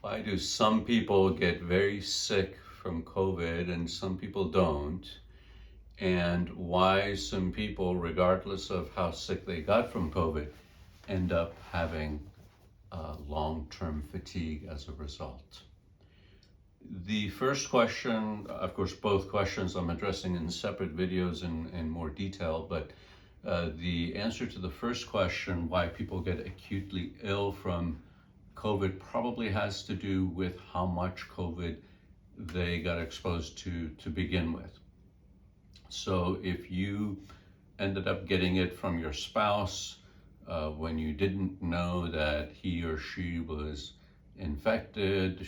Why do some people get very sick from COVID and some people don't? And why some people, regardless of how sick they got from COVID, end up having long-term fatigue as a result? The first question, of course, both questions I'm addressing in separate videos in more detail, but the answer to the first question, why people get acutely ill from COVID, probably has to do with how much COVID they got exposed to begin with. So if you ended up getting it from your spouse when you didn't know that he or she was infected,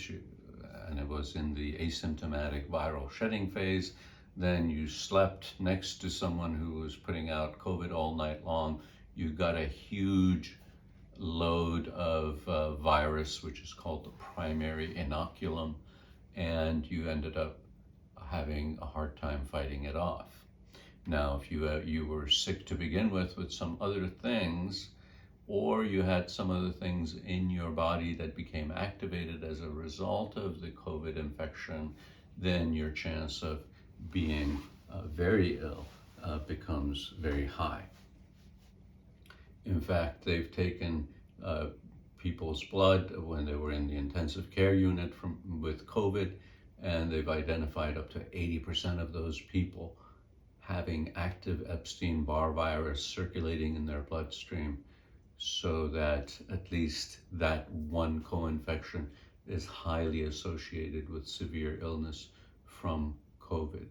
and it was in the asymptomatic viral shedding phase, then you slept next to someone who was putting out COVID all night long, you got a huge load of virus, which is called the primary inoculum, and you ended up having a hard time fighting it off. Now, if you were sick to begin with some other things, or you had some other things in your body that became activated as a result of the COVID infection, then your chance of being very ill becomes very high. In fact, they've taken people's blood when they were in the intensive care unit with COVID, and they've identified up to 80% of those people having active Epstein-Barr virus circulating in their bloodstream, so that at least that one co-infection is highly associated with severe illness from COVID.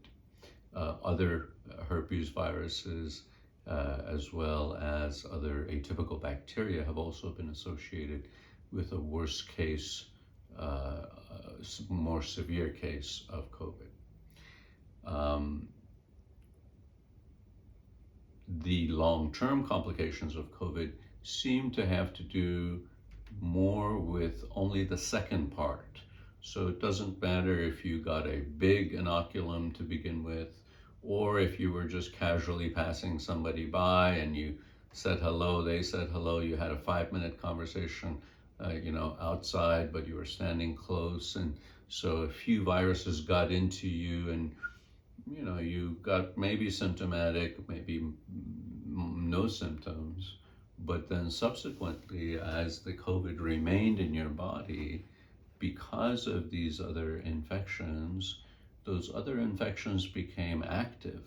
Other herpes viruses, as well as other atypical bacteria, have also been associated with a worse case, more severe case of COVID. The long-term complications of COVID seem to have to do more with only the second part. So it doesn't matter if you got a big inoculum to begin with, or if you were just casually passing somebody by and you said hello, they said hello, you had a 5-minute conversation, outside, but you were standing close. And so a few viruses got into you, and you got maybe symptomatic, maybe no symptoms, but then subsequently, as the COVID remained in your body, because of these other infections, those other infections became active.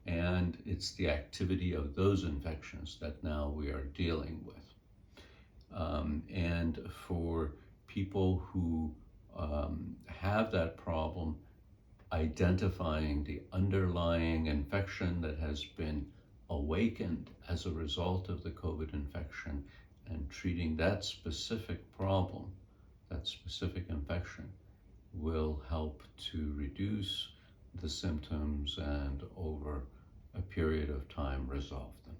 And it's the activity of those infections that now we are dealing with. And for people who have that problem, identifying the underlying infection that has been awakened as a result of the COVID infection and treating that specific problem, that specific infection, will help to reduce the symptoms and over a period of time resolve them.